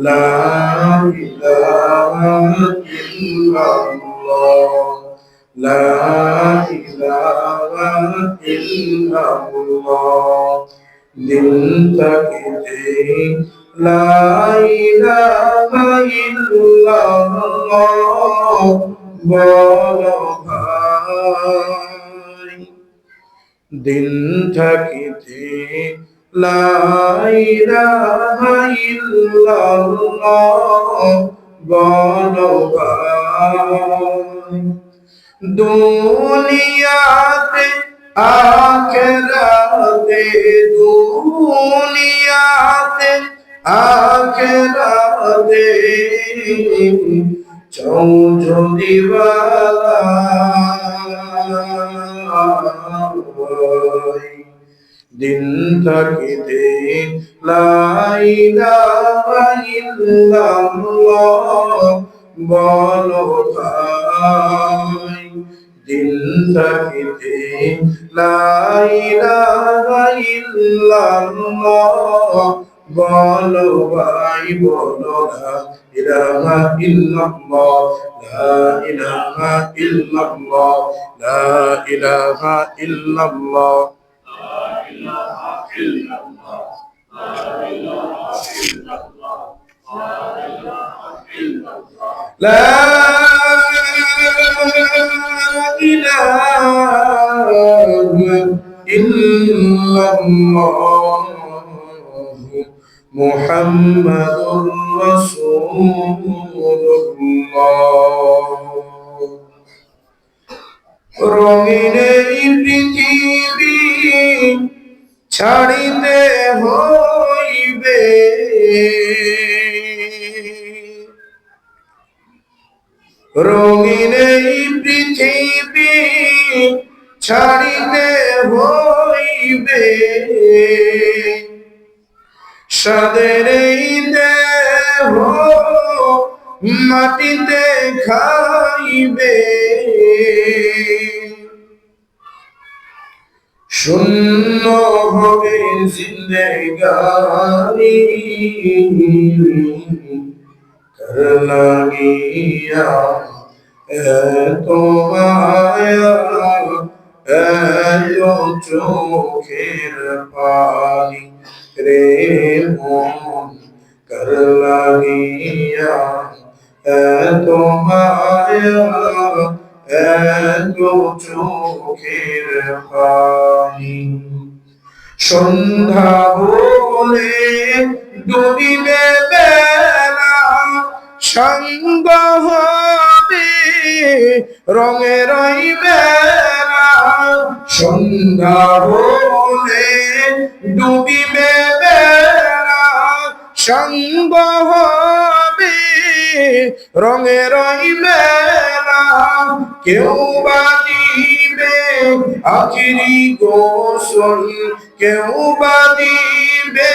লা ইলাহা ইল্লাল্লাহ, লা ইলাহা ইল্লাল্লাহ। দিল থাকিতে লা ইলাহা ইল্লাল্লাহ বলো ভাই। দিন থাকিতে লা ইলাহা ইল্লাল্লাহ বলো ভাই। দুনিয়াতে আখিরাতে, দুনিয়াতে আখিরাতে চৌধুরীওয়ালা দিন থাকিতে লা ইলাহা ইল্লাল্লাহ বলো ভাই। দিন থাকিতে লা ইলাহা ইল্লাল্লাহ বলো ভাই, বলো লা ইলাহা ইল্লাল্লাহ, লা ইলাহা ইল্লাল্লাহ, লা ইলাহা ইল্লাল্লাহ। لا إله إلا الله محمد رسول الله। রঙিন এই পৃথিবী ছাড়িতে হইবে, রঙিন এই পৃথিবী ছাড়িতে হইবে, সাদের এই দেহ মাটিতে খাইবে, শূন্য হবে জিন্দেগানি কার লাগিয়া এত মায়া, এত চোখের পানি রে মন কার লাগিয়া এত মায়া, এত চোখের পানি। সন্ধ্যা বলে ডুবিবে বেলা, সঙ্গ হবে রঙের বেলা, সন্ধ্যা বলে ডুবিবে বেলা, সঙ্গ হবে রঙের বেলা। কেউ বা দিবে আখিরি গোসল, কেউ বা দিবে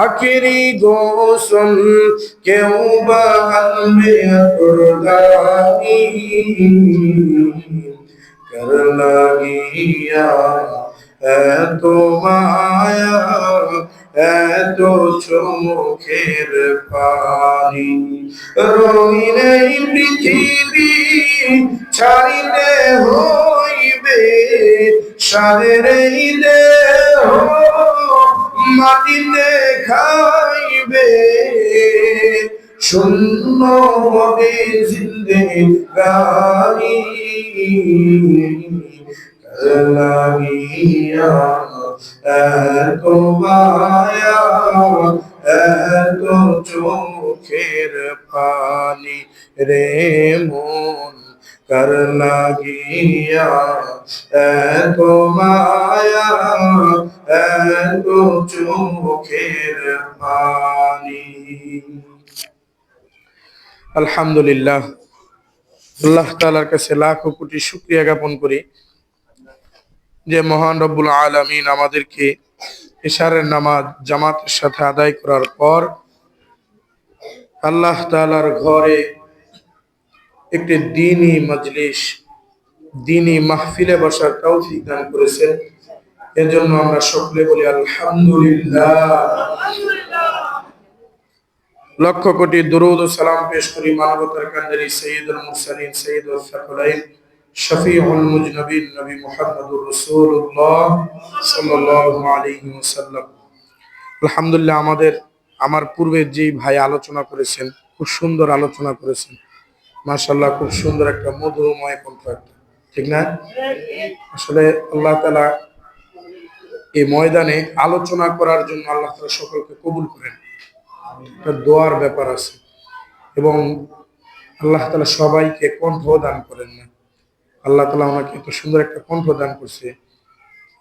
আখিরি গোসল, কেউ বা আনবে আতরদানি কার লাগিয়া এত মায়া, এত চোখের পানি। রঙিন এই পৃথিবী ছাড়িতে হইবে, সাদের এই দেহ মাটিতে খাইবে, শূন্য হবে জিন্দেগানি কার লাগিয়া এত মায়া, এত চোখের পানি রে মন কার লাগিয়া এত মায়া, এত চোখের পানি। আলহামদুলিল্লাহ, আল্লাহ তাআলার কাছে লাখো কোটি শুকরিয়া জ্ঞাপন করি যে মহান রব্বুল আলামিন আমাদেরকে ইশারের নামাজ জামাতের সাথে আদায় করার পর আল্লাহ তাআলার ঘরে একটি দ্বীনি মজলিস, দ্বীনি মাহফিলে বসার তৌফিক দান করেছেন। এজন্য আমরা সকলে বলি আলহামদুলিল্লাহ। লক্ষ কোটি দুরূদ ও সালাম পেশ করি মানবতার কান্ডারি সাইয়্যিদুল মুরসালিন সাইয়্যিদুল সাকলাইন শফিউল মুজনবিন নবী মুহাম্মদুর রাসূলুল্লাহ সাল্লাল্লাহু আলাইহি ওয়াসাল্লাম। আলহামদুলিল্লাহ, আমার পূর্বে যেই ভাই আলোচনা করেছেন, খুব সুন্দর আলোচনা করেছেন। মাশাআল্লাহ, খুব সুন্দর একটা মধুময় কণ্ঠ একটা, ঠিক না? আসলে আল্লাহ তাআলা এই ময়দানে আলোচনা করার জন্য আল্লাহ তাআলা সকলকে কবুল করেন। একটা দোয়ার ব্যাপার আছে এবং আল্লাহ তাআলা সবাইকে কণ্ঠ দান করেন না। আল্লাহ তাআলা আমাকে এত সুন্দর একটা কণ্ঠ দান করছে,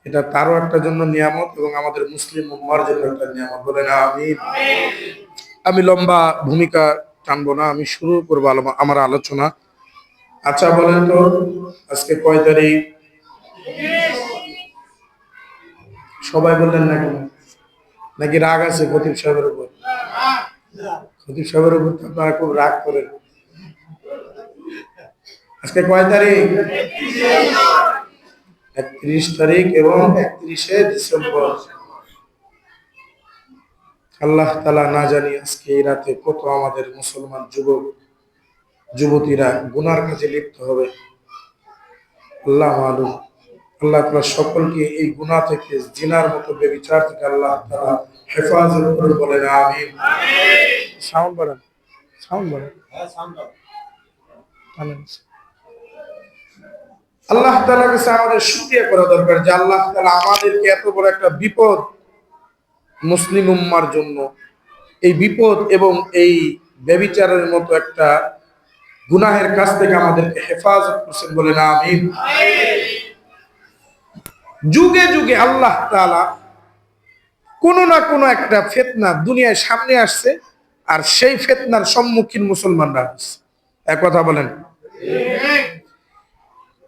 এটা তারও একটা জন্য নিয়ামত এবং আমাদের মুসলিম উম্মার জন্য একটা নিয়ামত। বলেন আমিন। আমি লম্বা ভূমিকা টানবো না, আমি শুরু করবো আমার আলোচনা। আচ্ছা বলেন তো, আজকে কয় তারিখ? সবাই বললেন না কেন? নাকি রাগ আছে খতিব সাহেবের উপর? খতিব সাহেবের উপর তো আপনারা খুব রাগ করেন। আজকে কয় তারিখ? 31 তারিখ এবং 31শে ডিসেম্বর। আল্লাহ তাআলা না জানি আজকে এই রাতে কত আমাদের মুসলমান যুবক যুবতীরা গুনার কাজে লিপ্ত হবে, আল্লাহ মালুম। আল্লাহ তাআলা সকলকে এই গুনাহ থেকে, জিনার মতো ব্যভিচার থেকে আল্লাহ তাআলা হেফাজত করে। বলেন আমিন। সাউন্ড বাড়ান, সাউন্ড বাড়ান। আল্লাহ তাআলার কাছে আমাদের শুকরিয়া করা দরকার যে আল্লাহ তাআলা আমাদেরকে এত বড় একটা বিপদ মুসলিম উম্মার জন্য, এই বিপদ এবং এই ব্যভিচারের মতো একটা গুনাহের কাছ থেকে আমাদেরকে হেফাজত করছেন। বলেন আমিন। যুগে যুগে আল্লাহ তাআলা কোনো না কোনো একটা ফিতনা দুনিয়ার সামনে আসছে, আর সেই ফিতনার সম্মুখীন মুসলমানরা হচ্ছে। এক কথা বলেন,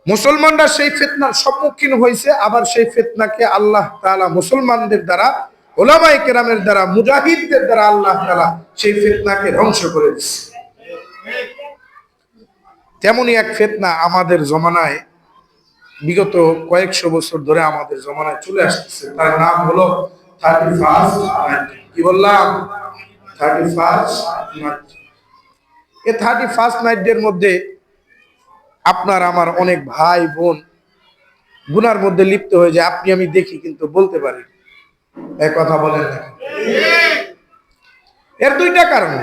মুসলমানরা সেই ফিতনার সম্মুখীন হয়েছে, আবার সেই ফিতনাকে আল্লাহ তাআলা মুসলমানদের দ্বারা, উলামায়ে কেরামের দ্বারা, মুজাহিদদের দ্বারা আল্লাহ তাআলা সেই ফিতনাকে ধ্বংস করে দিচ্ছে। তেমনি এক ফিতনা আমাদের জমানায় বিগত কয়েকশো বছর ধরে আমাদের জমানায় চলে আসতেছে, তার নাম হলো 31st নাইট। কি বললাম? 31st night. এই 31st নাইটের মধ্যে আপনার আমার অনেক ভাই বোন গুনার মধ্যে লিপ্ত হয়ে যায়। আপনি আমি দেখি কিন্তু বলতে পারি। এক কথা বলেন না? এর দুইটা কারণ।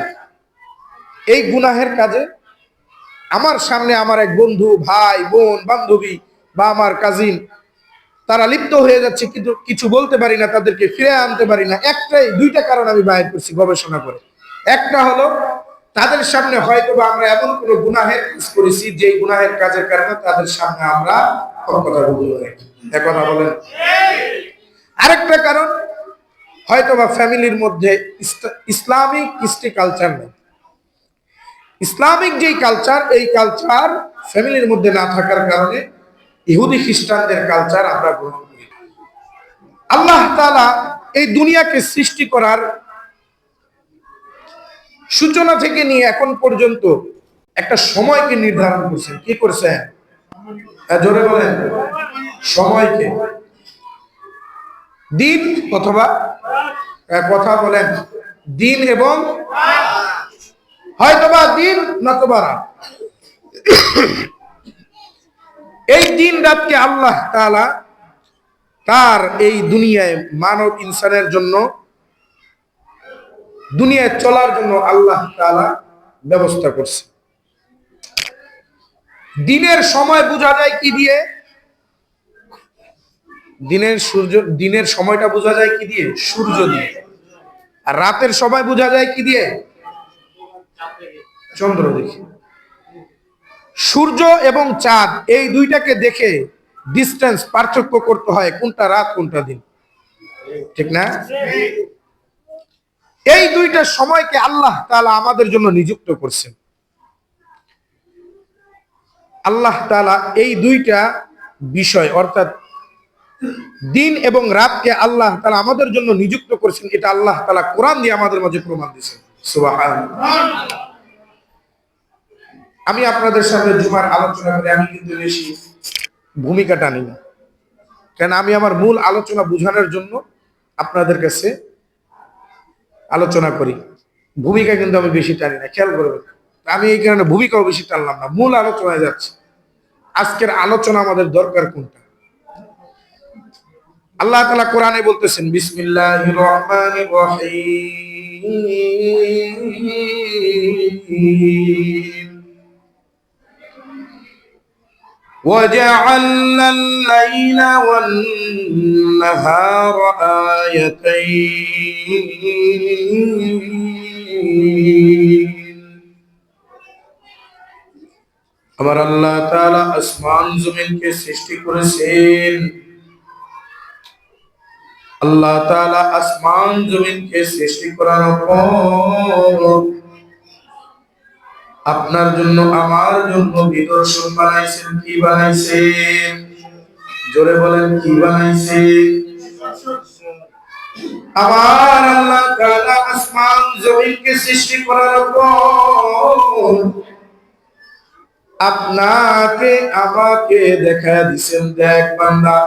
এই গুনাহের কাজে আমার সামনে আমার এক বন্ধু, ভাই বোন, বান্ধবী বা আমার কাজিন, তারা লিপ্ত হয়ে যাচ্ছে, কিন্তু কিছু বলতে পারি না, তাদেরকে ফিরে আনতে পারি না। দুইটা কারণ আমি বাইর করছি গবেষণা করে। একটা হলো তাদের সামনে হয়তো বা আমরা এমন কোনো গুনাহের কাজ করেছি যে গুনাহের কাজের কারণে তাদের সামনে আমরা কথা বলতে পারি। এক কথা বলেন। আরেকটা কারণ, হয়তো বা ফ্যামিলির মধ্যে ইসলামিক কৃষ্টি কালচার নেই। ইসলামিক যেই কালচার, এই কালচার ফ্যামিলির মধ্যে না থাকার কারণে ইহুদি খ্রিস্টানদের কালচার আমরা গ্রহণ করি। আল্লাহ তাআলা এই দুনিয়াকে সৃষ্টি করার সূচনা থেকে নিয়ে এখন পর্যন্ত একটা সময়কে নির্ধারণ করছেন। কি করছেন? জোরে বলেন। সময়কে। দিন অথবা কথা বলেন, দিন এবং হয়তোবা দিন নতবা রাত। এই দিন রাতকে আল্লাহ তাআলা তার এই দুনিয়ায় মানব ইনসানের জন্য, দুনিয়ায় চলার জন্য আল্লাহ তাআলা ব্যবস্থা করছে। দিনের সময় বোঝা যায় কি দিয়ে? দিনের সময়টা বোঝা যায় কি দিয়ে? সূর্য দিয়ে। আর রাতের সময় বোঝা যায় কি দিয়ে? চন্দ্র দেখে। সূর্য এবং চাঁদ এই দুইটাকে দেখে ডিস্টেন্স, পার্থক্য করতে হয় কোনটা রাত কোনটা দিন, ঠিক না? এই দুইটা সময়কে আল্লাহ তাআলা আমাদের জন্য নিযুক্ত করছেন। আল্লাহ তাআলা এই দুইটা বিষয়, অর্থাৎ দিন এবং রাতকে আল্লাহ তাআলা আমাদের জন্য নিযুক্ত করেছেন। এটা আল্লাহ তাআলা কোরআন দিয়ে আমাদের মাঝে প্রমাণ দিয়েছেন। সুবহানাল্লাহ। আমি আপনাদের সামনে জুমার আলোচনা করে আমি কিন্তু বেশি ভূমিকা টানি না, কেন আমি আমার মূল আলোচনা বোঝানোর জন্য আপনাদের কাছে আলোচনা করি। ভূমিকা কিন্তু আমি বেশি টানি না, খেয়াল করবেন। আমি এই কারণে ভূমিকাও বেশি টানলাম না, মূল আলোচনায় যাচ্ছে। আজকের আলোচনা আমাদের দরকার কোনটা? আল্লাহ তাআলা কোরআনে বলতেছেন, বিসমিল্লাহির রহমানির রহিম, وجعلنا الليل والنهار آيتين। আমার আল্লাহ তাআলা আসমান জমিনকে সৃষ্টি করেছেন। আল্লাহ তাআলা আসমান জমিনকে সৃষ্টি করার পর আপনার জন্য আমার জন্য নিদর্শন বানাইছেন। কি বানাইছেন? জোরে বলেন, কি বানাইছেন? আমার আল্লাহ তাআলা আসমান জমিনকে সৃষ্টি করার পর আপনাকে আমাকে দেখা দিছেন, দেখ বান্দা,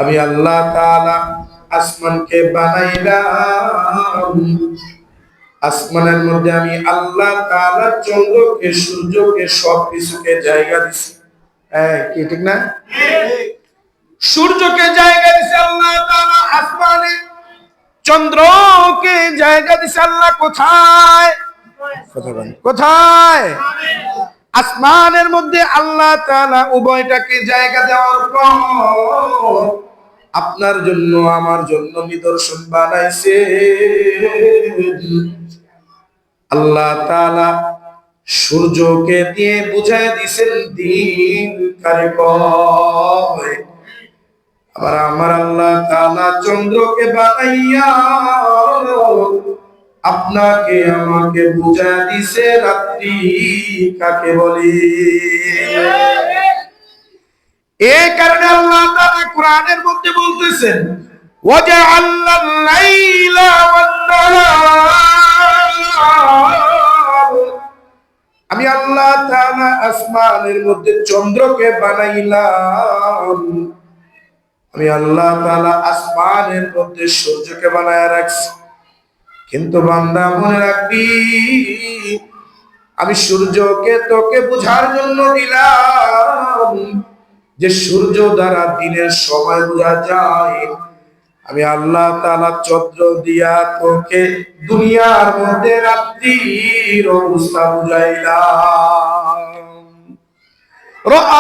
আমি আল্লাহ তাআলা আসমানকে বানাইলাম। আসমানের মধ্যে আমি আল্লাহ তাআলা চন্দ্রকে, সূর্যকে, সবকিছুকে জায়গা দিছি। হ্যাঁ, কি ঠিক না? সূর্যকে জায়গা দিছে আল্লাহ তাআলা আসমানে, চন্দ্রকে জায়গা দিছে আল্লাহ কোথায়? কোথায়? আসমানের মধ্যে আল্লাহ তাআলা উভয়টাকে জায়গা দেওয়ার পর আপনার জন্য আমার জন্য নিদর্শন বানাইছে। আল্লাহ তাআলা সূর্যকে দিয়ে বুঝায় দিছেন দিন কারে কয়। আবার আমার আল্লাহ তাআলা চন্দ্রকে বানাইয়া আপনাকে আমাকে বুঝায় দিছে রাত্রি কাকে বলে। এই কারণে আল্লাহ তাআলা কোরআনের মধ্যে বলতেছেন, ওয়াজআলনাল লাইলা ওয়ান নাহার, আমি আল্লাহ তাআলা আসমানের মধ্যে চন্দ্রকে বানাইলাম, আমি আল্লাহ তাআলা আসমানের মধ্যে সূর্যকে বানায়া রাখছি। কিন্তু বান্দা মনে রাখবি, আমি সূর্যকে তোকে বুঝার জন্য দিলাম যে সূর্য দ্বারা দিনের সময় বোঝা যায়। আমি আল্লাহ তাআলা চন্দ্র দিয়া তোকে দুনিয়ার মধ্যে রাত্রির অবস্থা বুঝাইলাম।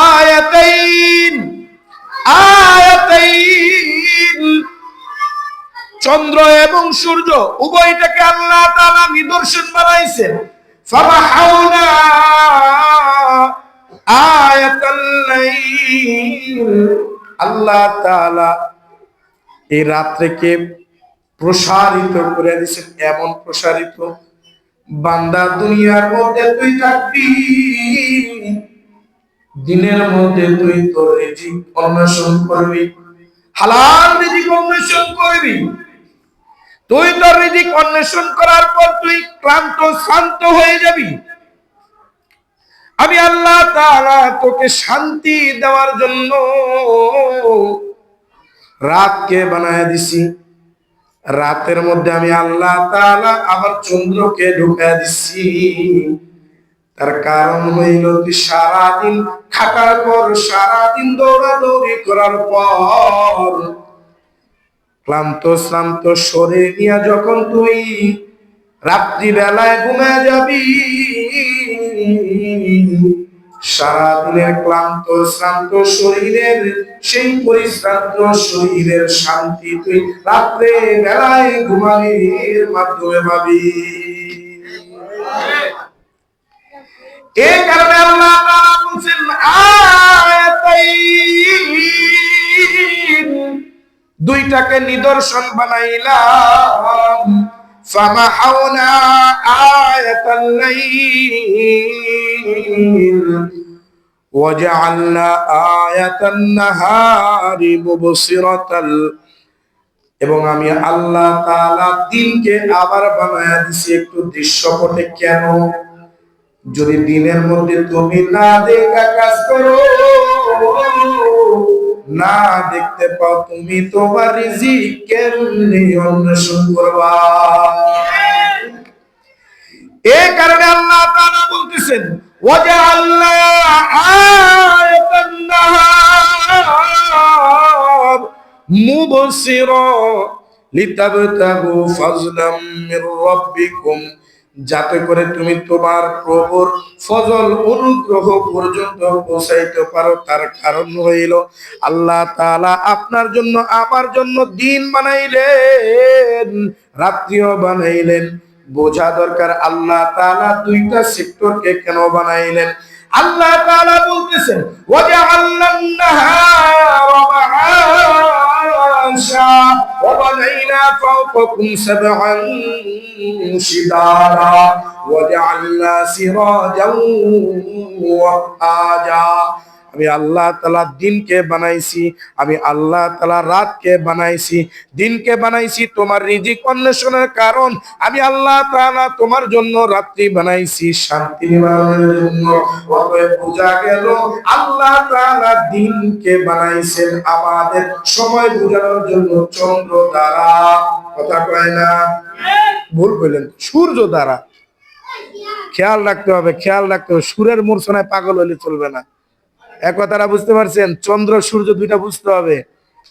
আয়াতাইন, আয়াতাইন, চন্দ্র এবং সূর্য উভয়টাকে আল্লাহ তাআলা নিদর্শন বানাইছেন। ফামাহাউনা আয়াতাল লাইল, আল্লাহ তাআলা এই রাত্রিকে প্রসারিত করে দিয়েছেন। এমন প্রসারিত, বান্দা দুনিয়ার মধ্যে তুই থাকবি, দিনের মধ্যে তুই তোর রিজিক অন্বেষণ করবি, হালাল রিজিক অন্বেষণ করবি। তুই তোর রিজিক অন্বেষণ করার পর তুই ক্লান্ত শান্ত হয়ে যাবি। আমি আল্লাহ তাআলা তোকে শান্তি দেওয়ার জন্য রাতকে বানায় দিছি। রাতের মধ্যে আমি আল্লাহ তাআলা আবার চন্দ্রকে ঢুকায় দিছি। তার কারণ হইল তুই সারাদিন খাটার পর, সারাদিন দৌড়াদৌড়ি করার পর ক্লান্ত শ্রান্ত শরীর নিয়ে যখন তুই রাত্রি বেলায় ঘুমায় যাবি, সারাদিনের ক্লান্ত শ্রান্ত শরীরের সেই পরিশ্রান্ত শরীরের শান্তি তুই রাত্রে বেলায় ঘুমানোর মাধ্যমে পাবি। এই কারণে আল্লাহ তাআলা বলেন, আয়াতাইন, দুইটাকে নিদর্শন বানাইলাম। ফামাহাউনা আয়াতাল লাইল ওয়াজআলনা আয়াতান নাহারি মুবসিরাতাল, এবং আমি আল্লাহ তাআলা দিনকে আবার বানায়া দিছি একটু দৃশ্যপটে। কেন? যদি দিনের মধ্যে তুমি না দেখা কাজ করো, না দেখতে পাও, তুমি তোমার রিজিক কেমনে অন্বেষণ করবা? এই কারণে আল্লাহ তাআলা বলতেছেন ওয়াজআলনা আয়াতান নাহার মুবসিরা লিতাবতাগু ফাজলাম মির রাব্বিকুম, যাতে করে তুমি তোমার প্রভুর ফজল অনুগ্রহ পর্যন্ত পৌঁছাইতে পারো। তার কারণ হইল আল্লাহ তাআলা আপনার জন্য আমার জন্য দিন বানাইলেন, রাত্রিও বানাইলেন। বোঝা দরকার আল্লাহ তাআলা দুইটা সেক্টরকে কেন বানাইলেন। আল্লাহ তাআলা বলতেছেন ওয়াজআলনান নাহারা মাআশা ওয়া বানাইনা ফাওকাকুম সাবআন শিদাদা ওয়াজআলনা সিরাজাও ওয়াহাজা। আমি আল্লাহ তাআলা দিনকে বানাইছি, আমি আল্লাহ তাআলা রাতকে বানাইছি। দিনকে বানাইছি তোমার রিজিক অন্বেষণের কারণ, আমি আল্লাহ তাআলা তোমার জন্য রাত্রি বানাইছি শান্তি নিবারণের জন্য। অতএব বোঝা গেল আল্লাহ তাআলা দিনকে বানাইছেন আমাদের সময় বোঝানোর জন্য চন্দ্র দ্বারা। কথা কয় না? ভুল বললেন, সূর্য দ্বারা। খেয়াল রাখতে হবে, খেয়াল রাখতে হবে, সূর্যের মূর্ছনায় পাগল হলে চলবে না। এক কথাটা বুঝতে পারছেন? চন্দ্র সূর্য দুইটা বুঝতে হবে।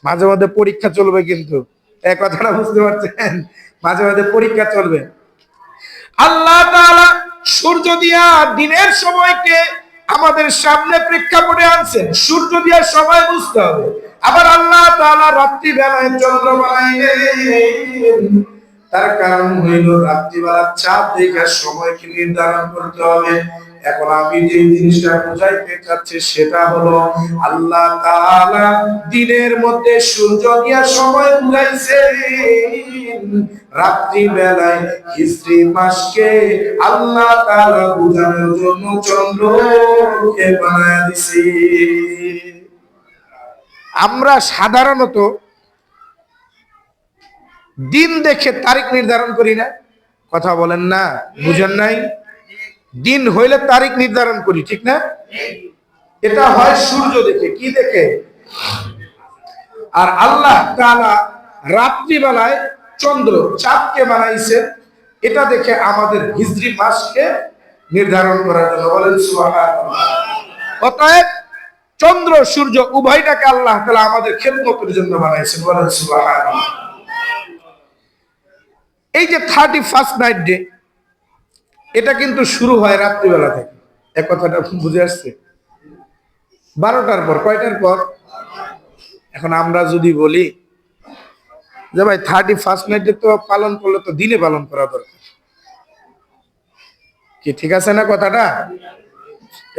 মাঝে মাঝে পরীক্ষা চলবে, কিন্তু এক কথাটা বুঝতে পারছেন? মাঝে মাঝে পরীক্ষা চলবে। আল্লাহ তাআলা সূর্য দিয়া দিনের সময়কে আমাদের সামনে প্রেক্ষাপটে আনছেন, সূর্য দিয়া সময় বুঝতে হবে। আবার আল্লাহ তাআলা রাত্রি বেলায় চন্দ্র বানাইলেন, তার কারণ হইল রাত্রিবেলা চাঁদ দেখে সময়কে নির্ধারণ করতে হবে। এখন আমি যে জিনিসটা বুঝাইতে চাচ্ছি সেটা হলো আল্লাহ তাআলা দিনের মধ্যে সূর্য দিয়া সময় বুঝাইছেন, রাত্রি বেলায় হিজরি মাসকে আল্লাহ তাআলা বুঝানোর জন্য চন্দ্রকে বানায়া দিছে। আমরা সাধারণত দিন দেখে তারিখ নির্ধারণ করি না। কথা বলেন না, বুঝেন নাই? দিন হইলে তারিখ নির্ধারণ করি, ঠিক না? এটা হয় সূর্য দেখে। কি দেখে? আর আল্লাহ তাআলা রাত্রি বেলায় চন্দ্র চাঁদকে বানাইছে, এটা দেখে আমাদের হিজরি মাসকে নির্ধারণ করার জন্য। বলেন সুবহানাল্লাহ। অতএব চন্দ্র সূর্য উভয়টাকে আল্লাহ তাআলা আমাদের খেদমতের জন্য বানাইছেন। বলেন সুবহানাল্লাহ। এই যে 31st নাইট ডে, এটা কিন্তু শুরু হয় রাত্রিবেলা থেকে। এক কথাটা বুঝে আসছে? 12টার পর। কয়টার পর? এখন আমরা যদি বলি যে ভাই 31st নাইট ডে তো পালন করলে তো দিনে পালন করা দরকার, কি ঠিক আছে না কথাটা?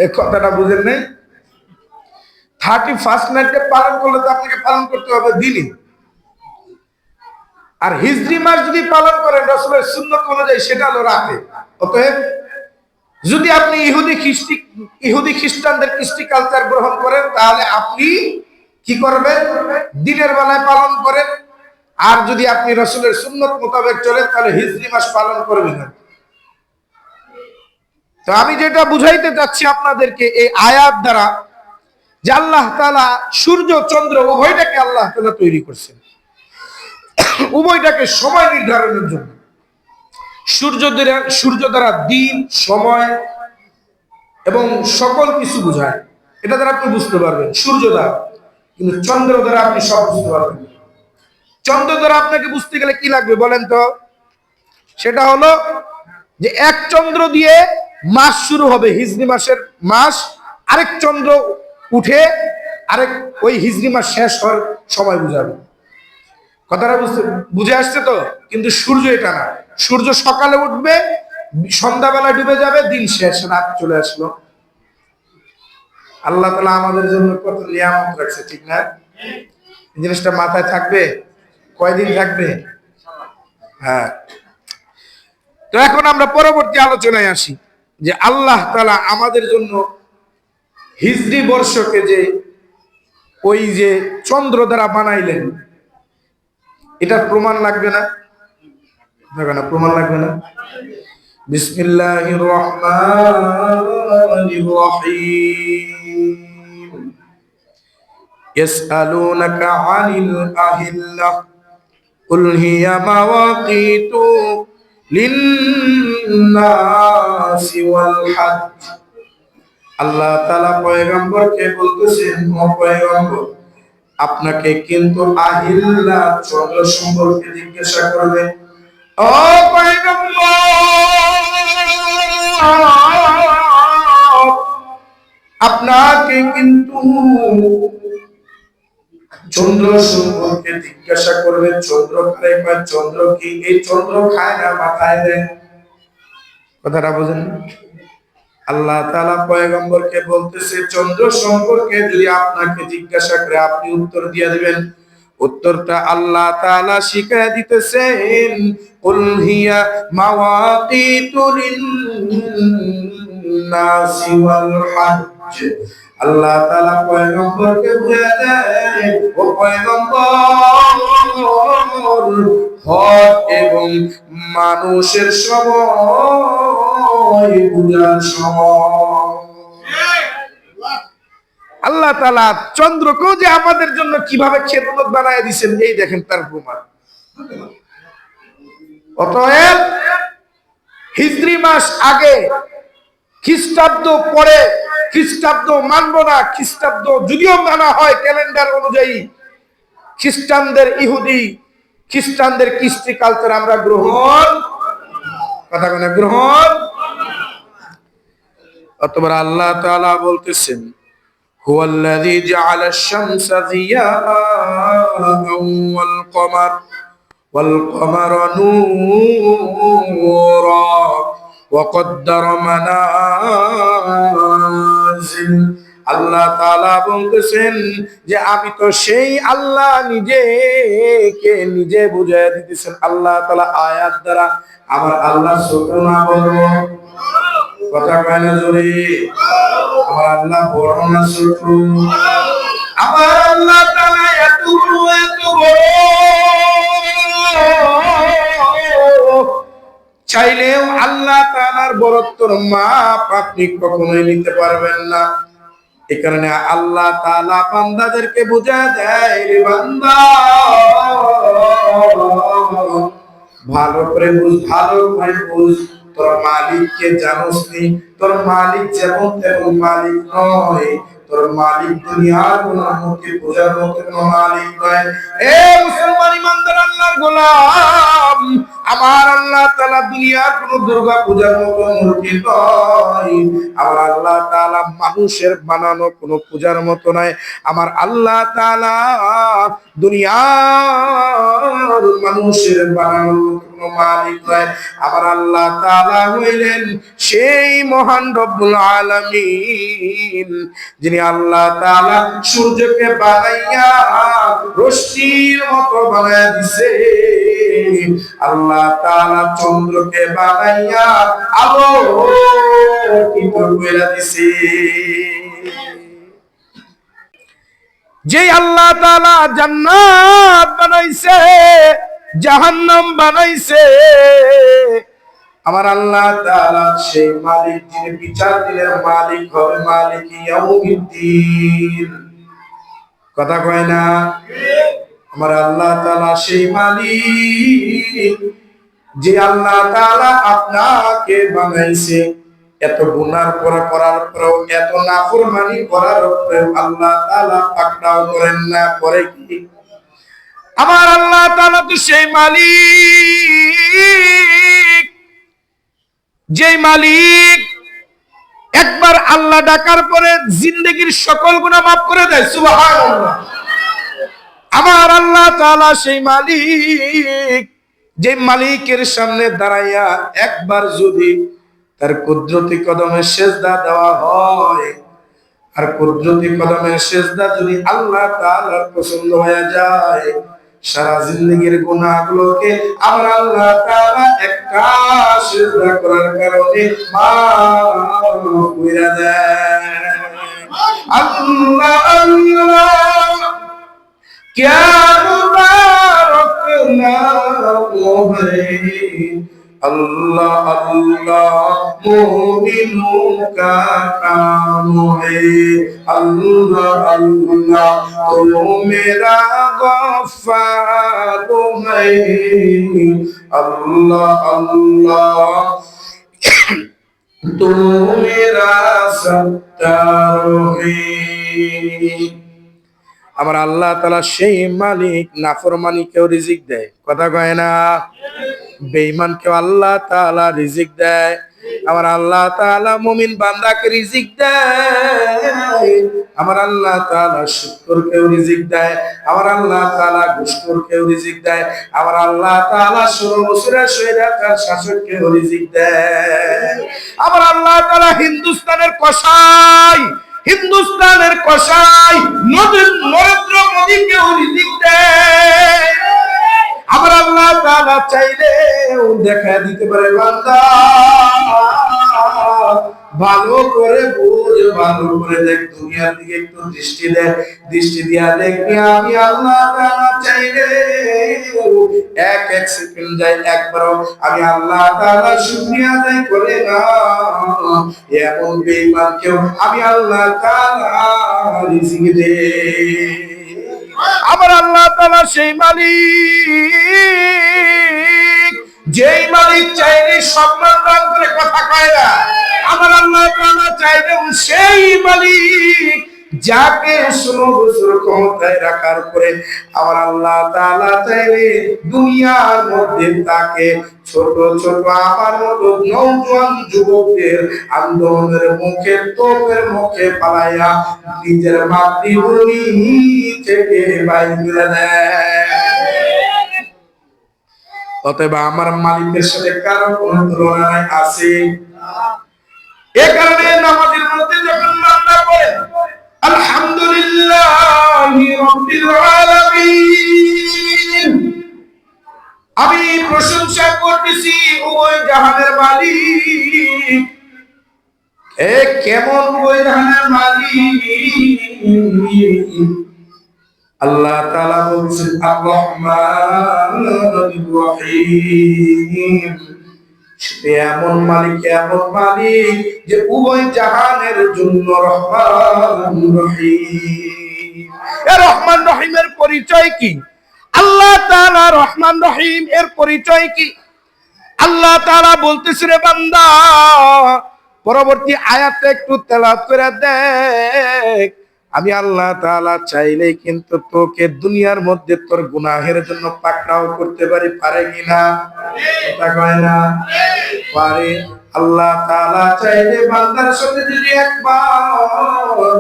এই কথাটা বুঝেন নাই? 31st নাইট ডে পালন করলে তো আপনাকে পালন করতে হবে দিনে। আর হিজরি মাস যদি পালন করেন রাসূলের সুন্নাত অনুযায়ী, সেটা হলো রাতে। অতএব যদি আপনি ইহুদি খ্রিস্টানদের কৃষ্টি কালচার গ্রহণ করেন, তাহলে আপনি কি করবেন? দিনের বেলায় পালন করেন। আর যদি আপনি রাসূলের সুন্নাত মোতাবেক চলেন, তাহলে হিজরি মাস পালন করবেন না। তো আমি যেটা বুঝাইতে চাচ্ছি আপনাদেরকে এই আয়াত দ্বারা, যে আল্লাহ তাআলা সূর্য চন্দ্র উভয়টাকে আল্লাহ তাআলা তৈরি করছেন, উভয়টাকে সময় নির্ধারণের জন্য। সূর্য দ্বারা দিন, সময় এবং সকল কিছু বোঝায়, এটা দ্বারা আপনি বুঝতে পারবেন সূর্য দ্বারা। কিন্তু চন্দ্র দ্বারা আপনি সব বুঝতে পারবেন। চন্দ্র দ্বারা আপনাকে বুঝতে গেলে কি লাগবে বলেন তো? সেটা হলো যে এক চন্দ্র দিয়ে মাস শুরু হবে, হিজরি মাসের মাস। আরেক চন্দ্র উঠে আরেক ওই হিজরি মাস শেষ হওয়ার সময় বুঝাবে। কথাটা বুঝে আসছে তো? কিন্তু সূর্য এটা না। সূর্য সকালে উঠবে, সন্ধ্যাবেলা ডুবে যাবে, দিন শেষ, রাত চলে আসলো। আল্লাহ তাআলা আমাদের জন্য কত নিয়ামত রাখছে, ঠিক না? এই জিনিসটা মাথায় থাকবে। কয়দিন থাকবে? হ্যাঁ। তো এখন আমরা পরবর্তী আলোচনায় আসি, যে আল্লাহ তাআলা আমাদের জন্য হিজরি বর্ষকে যে ওই যে চন্দ্র দ্বারা বানাইলেন, এটার প্রমাণ লাগবে না? প্রমাণ লাগবে না? বিসমিল্লাহির রহমানির রহিম। ইয়াসআলুনাকা আনিল আহিল্লাহ কুল হিয়া মাওয়াকিতু লিন লিন-নাসি ওয়াল হাজ্জ। আল্লাহ তাআলা পয়গম্বরকে বলতেছেন, ও পয়গম্বর, আপনাকে কিন্তু আহিল্লা চন্দ্র সম্পর্কে জিজ্ঞাসা করবে। ও পয়গম্বর, আপনাকে কিন্তু চন্দ্র সম্পর্কে জিজ্ঞাসা করবে। চন্দ্র খায় বা চন্দ্র কি? এই চন্দ্র খায় না, মাথায় দেয়। কথাটা বুঝেন? আল্লাহ তাআলা পয়গম্বরকে বলতেছে, চন্দ্র সম্পর্কে যদি আপনাকে জিজ্ঞাসা করে আপনি উত্তর দিয়ে দিবেন। উত্তরটা আল্লাহ তাআলা শিখায় দিতেছেন, কুল হিয়া মাওয়াকিতু লিন-নাসি ওয়াল হাজ্জ। আল্লাহ তাআলা পয়গম্বরকে বুঝিয়ে দেয়, ও পয়গম্বর, হজ এবং মানুষের সময় পূজার সময়। আল্লাহ তাআলা চন্দ্রকেও যে আমাদের জন্য কিভাবে খেদমত বানায় দিয়েছেন, এই দেখেন তার প্রমাণ। অতএব হিজরি মাস আগে, খ্রিস্টাব্দ পরে, খ্রিস্টাব্দ মানব না। খ্রিস্টাব্দ যদিও মানা হয় ক্যালেন্ডার অনুযায়ী, খ্রিস্টানদের ইহুদি খ্রিস্টানদের কৃষ্টি কালচার আমরা গ্রহণ, কথা বলে গ্রহণ। অতঃপর আল্লাহ তাআলা বলতেছেন, হুয়াল্লাযী জাআলাশ শামসা যিয়াআন ওয়াল কমারা নূরা ওয়া কদ্দারা মানাজিল। আল্লাহ তাআলা বলতেছেন যে আমি তো সেই আল্লাহ, নিজেকে নিজে বুঝাইয়া দিতেছেন। আল্লাহ তাআলা আয়াত দ্বারা আমার আল্লাহ ছোট না বড়? কথা কয় না জোরে? আমার আল্লাহ বড় না ছোট? আমার আল্লাহ তাআলা এত বড়, এত বড়, চাইলেও আল্লাহ তাআলার বড়ত্বর মাপ আপনি কখনোই নিতে পারবেন না। এই কারণে আল্লাহ তাআলা বান্দাদেরকে বুঝায় দেয়, রে বান্দা, ভালো করে বুঝ, ভালো করে বুঝ, তোর মালিককে জানোস নি? তোর মালিক যেমন তেমন মালিক নয়। তোর মালিক দুনিয়ার কোন মূর্তি পূজার মতো কোন মালিক নয়। এ মুসলমান ইমানদার আল্লাহর গোলাম, আমার আল্লাহ তাআলা দুনিয়ার কোন দুর্গা পূজার মতো মূর্তি নয়। আমার আল্লাহ তাআলা মানুষের বানানো কোন পূজার মতো নয়। আমার আল্লাহ তাআলা দুনিয়ার মানুষের বানানো কোন মালিক নয়। আমার আল্লাহ তাআলা হইলেন সেই মহান রব্বুল আলামিন, যিনি আল্লাহ তাআলা সূর্যকে বানাইয়া রশ্মির মতো বানায়া দিছে। আল্লাহ তাআলা চন্দ্রকে বানাইয়া আলোকিত কইরা দিছে। যে আল্লাহ তাআলা জান্নাত বানাইছে, জাহান্নাম বানাইছে, আমার আল্লাহ তাআলা সেই মালিক, যিনি বিচার দিনের মালিক হবে, মালিক ইয়াউমিদ্দিন। কথা কয় না? আমার আল্লাহ তাআলা সেই মালিক, যে আল্লাহ তাআলা আপনাকে বানাইছে। এত গুনাহ করার পরেও, এত নাফরমানি করার পরেও আল্লাহ তাআলা পাকড়াও করেন না, করে কি? আমার আল্লাহ তাআলা তো সেই মালিক, যে মালিক একবার আল্লাহ ডাকার পরে জিন্দেগীর সকল গুনাহ মাফ করে দেয়। সুবহানাল্লাহ। আমার আল্লাহ তাআলা সেই মালিক, যে মালিকের সামনে দাঁড়াইয়া একবার যদি তার কুদরতি কদমে সিজদা দেওয়া হয়, আর কুদরতি কদমে সিজদা যদি আল্লাহ তাআলার পছন্দ হয়ে যায়, সারা জিন্দেগীর গুনাহগুলোকে আমার আল্লাহ তাআলা একটা সিজদা করার কারণে মাফ করে দেয়। আল্লাহ আল্লাহ, क्या मुबारक नाम है, अल्लाह अल्लाह मोमिनों का काम है, अल्लाह अल्लाह तो मेरा गफ्फार है, अल्लाह अल्लाह तू मेरा सत्तार है। আমার আল্লাহ তাআলা সেই মালিক, নাফরমানিকেও রিজিক দেয়, কথা কয় না? বেঈমানকেও আল্লাহ তাআলা রিজিক দেয়। আমার আল্লাহ তাআলা মুমিন বান্দাকে রিজিক দেয়। আমার আল্লাহ তাআলা শুকরকেও রিজিক দেয়। আমার আল্লাহ তাআলা ঘুষখোরকেও রিজিক দেয়। আমার আল্লাহ তাআলা 16 বছরের স্বৈরাচার শাসককেও রিজিক দেয়। আমার আল্লাহ তাআলা হিন্দুস্তানের কসাই নরেন্দ্র মোদীকেও রিজিক দেয়। আমার আল্লাহ তাআলা চাইলেও দেখা দিতে পারে, বান্দা ভালো করে বুঝ, ভালো করে দেখ, দুনিয়ার দিকে একটু দৃষ্টি দিয়া দেখবি আমি আল্লাহ তাআলা চাইলে এক সেকেন্ড যাই একবারও আমি আল্লাহ তাআলা শুকরিয়া আদায় করে না। এমন বেঈমানকেও আমি আল্লাহ তাআলা রিজিক দেই। আমার আল্লাহ তাআলা সেই মালিক, যেই মালিক চাইলে সম্মান দান করে, কথা কয় না? আমার আল্লাহ তাআলা চাইলেও সেই মালিক যাকে 16 বছর ক্ষমতায় রাখার পরে আমার আল্লাহ তাআলা চাইলে দুনিয়ার মধ্যে তাকে ছোট ছোট আমার মতো নওজোয়ান যুবকদের আন্দোলনের মুখে, তোপের মুখে পালাইয়া নিজের মাতৃভূমি থেকে বাইর করে দেয়। অতএব আমার মালিকের সাথে কারো কোনো তুলনা নাই, আছে? এ কারণে নামাজের মধ্যে যখন বান্দা পড়ে আলহামদুলিল্লাহি রাব্বিল আলামিন, আমি প্রশংসা করতেছি উভয় জাহানের মালিক। কেমন উভয় জাহানের মালিক? আল্লাহ তাআলা বলছেন আর রহমানুর রহিম। এমন মালিক যে উভয় জাহানের জন্য রহমান রহিম। এ রহমান রহিমের পরিচয় কি? আল্লাহ তাআলা রহমান রহিম এর পরিচয় কি? আল্লাহ তাআলা বলতেছে, রে বান্দা, পরবর্তী আয়াতে একটু তেলাওয়াত করে দেখ। আমি আল্লাহ তাআলা চাইলেই কিন্তু তোকে দুনিয়ার মধ্যে তোর গুনাহের জন্য পাকড়াও করতে পারি, পারে কিনা? কথা কয় না? পারে। আল্লাহ তাআলা চাইলে বান্দার সাথে যদি একবার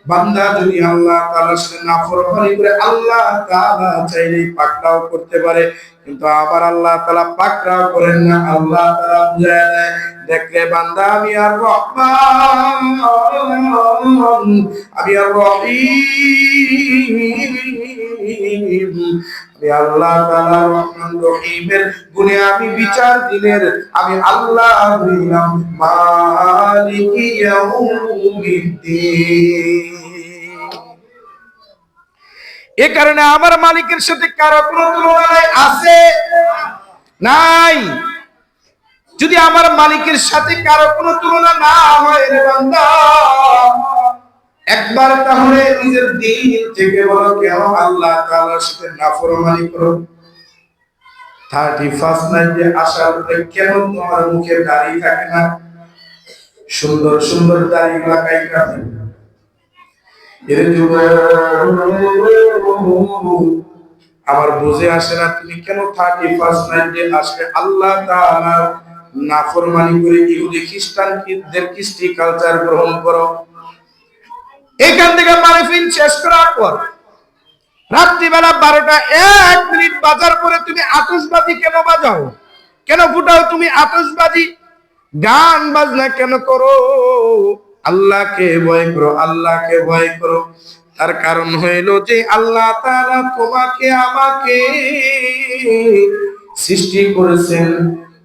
বান্দা যদি আল্লাহ তাআলার সাথে নাফরমানি করে আল্লাহ তাআলা চাইলে পাকড়াও করতে পারে, কিন্তু আবার আল্লাহ তাআলা পাকড়াও করেন না। আল্লাহ তাআলা বুঝায় দেয়, দেখলে বান্দা আমি আর রহমান, আমি আর রহিম, আমি আল্লাহ তাআলা রহমান রহিমের গুণে আমি বিচার দিনের আমি আল্লাহ হইলাম মালিকি ইয়াউমিদ্দিন। এ কারণে আমার মালিকের সাথে কারো কোনো তুলনা নাই, আছে? নাই। যদি আমার মালিকের সাথে কারো কোনো তুলনা না হয় রে বান্দা, একবার তাহলে নিজের দিন থেকে বলো, কেন আল্লাহ তাআলার সাথে নাফরমানি করো? 31 নাইটে আসার পরে কেন তোমার মুখে দাড়ি থাকে না? সুন্দর সুন্দর দাড়ি লাগাইতা এর আমার বুঝে আসে না, তুমি কেন 31 নাইটে আসলে আল্লাহ তাআলার নাফরমানি করে ইহুদি খ্রিস্টানদের কৃষ্টি কালচার গ্রহণ করো? এখান থেকে মাহফিল শেষ করার পর রাত্রিবেলা 12টা 1 মিনিট বাজার পরে তুমি আতশবাজি কেন বাজাও? কেন ফুটাও তুমি আতশবাজি? গান বাজনা কেন করো? আল্লাহকে ভয় করো, আল্লাহকে ভয় করো। তার কারণ হইল যে আল্লাহ তাআলা তোমাকে আমাকে সৃষ্টি করেছেন,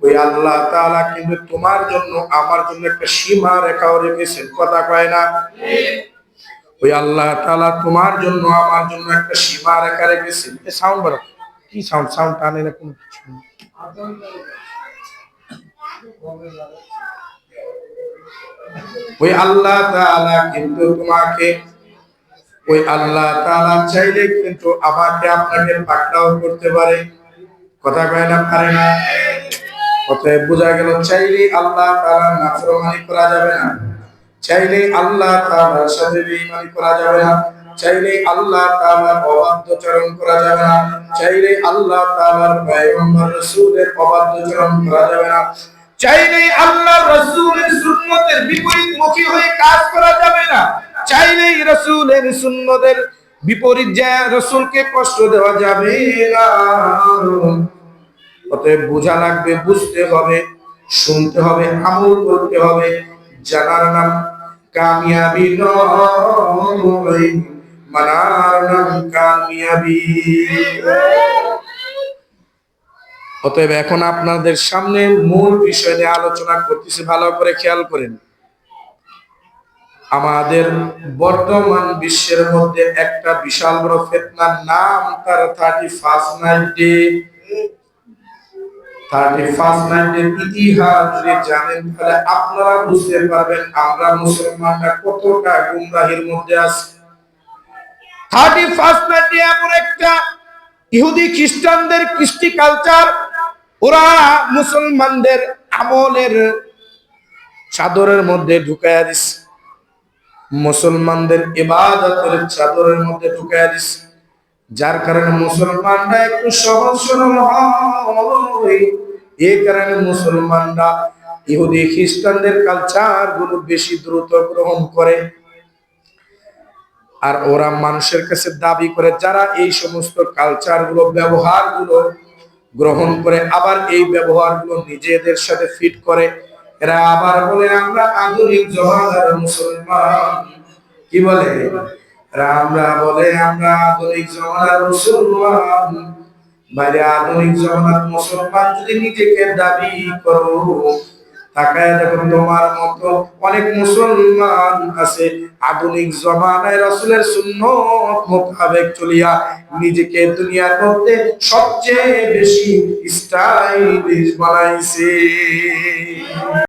ওই আল্লাহ তাআলা কিন্তু তোমার জন্য আমার জন্য একটা সীমা রেখাও রেখেছেন, কথা কয় না? ওই আল্লাহ তাআলা তোমার জন্য আমার জন্য একটা সীমা রেখা রেখেছেন। সাউন্ড বড় কি সাউন্ড টানে না কোনো কিছু। ওই আল্লাহ তাআলা কিন্তু তোমাকে, ওই আল্লাহ তাআলা চাইলে কিন্তু আমাকে আপনাকে পাকড়াও করতে পারে, কথা কয় না? পারে না? অতএব বোঝা গেল চাইলে আল্লাহ তাআলার নাফরমানি করা যাবে না, চাইলে আল্লাহ তাআলার সাথে বেঈমানি করা যাবে না, চাইলে আল্লাহ তাআলার অবাধ্যচরণ করা যাবে না, চাইলে আল্লাহ তাআলার পয়গম্বর রাসূলের অবাধ্যচরণ করা যাবে না, চাইলে আল্লাহ রাসূলের সুন্নতের বিপরীতমুখী হয়ে কাজ করা যাবে না, চাইলে রাসূলের সুন্নতের বিপরীত যায় রাসূলকে কষ্ট দেওয়া যাবে না। অতএব বোঝা লাগবে, বুঝতে হবে, শুনতে হবে, আমল করতে হবে। জানার নাম কামিয়াবি নয়, মানার নাম কামিয়াবি। অতএব এখন আপনাদের সামনে মূল বিষয় নিয়ে আলোচনা করতেছি, ভালো করে খেয়াল করেন। আমাদের বর্তমান বিশ্বের মধ্যে একটা বিশাল বড় ফিতনার নাম তার 31st night day. 31st night day ইতিহাস যদি জানেন তাহলে আপনারা বুঝতে পারবেন আমরা মুসলমানরা কতটা গুমরাহির মধ্যে আছি। 31st নাইট ডে এমন একটা ইহুদি খ্রিস্টানদের কৃষ্টি কালচার, ওরা মুসলমানদের আমলের চাদরের মধ্যে ঢুকাইয়া দিছে, মুসলমানদের ইবাদতের চাদরের মধ্যে ঢুকাইয়া দিছে, যার কারণে মুসলমানরা একটু সহজ সরল হয়। এই কারণে মুসলমানরা ইহুদি খ্রিস্টানদের কালচার গুলো বেশি দ্রুত গ্রহণ করে। আর ওরা মানুষের কাছে দাবি করে যারা এই সমস্ত কালচার গুলো ব্যবহার গুলো গ্রহণ করে আবার এই ব্যবহার গুলো নিজেদের সাথে ফিট করে, এরা আবার বলে আমরা আধুনিক জমানার মুসলমান। কি বলে? আমরা বলে আমরা আধুনিক জমানার মুসলমান। বাইরে আধুনিক জমানার মুসলমান যদি নিজেকে দাবি করো, তাকায় দেখো তোমার মতো অনেক মুসলমান আছে আধুনিক জমানায় রাসূলের সুন্নত মোতাবেক চলিয়া নিজেকে দুনিয়ার মধ্যে সবচেয়ে বেশি স্টাইলিশ বানাইছে।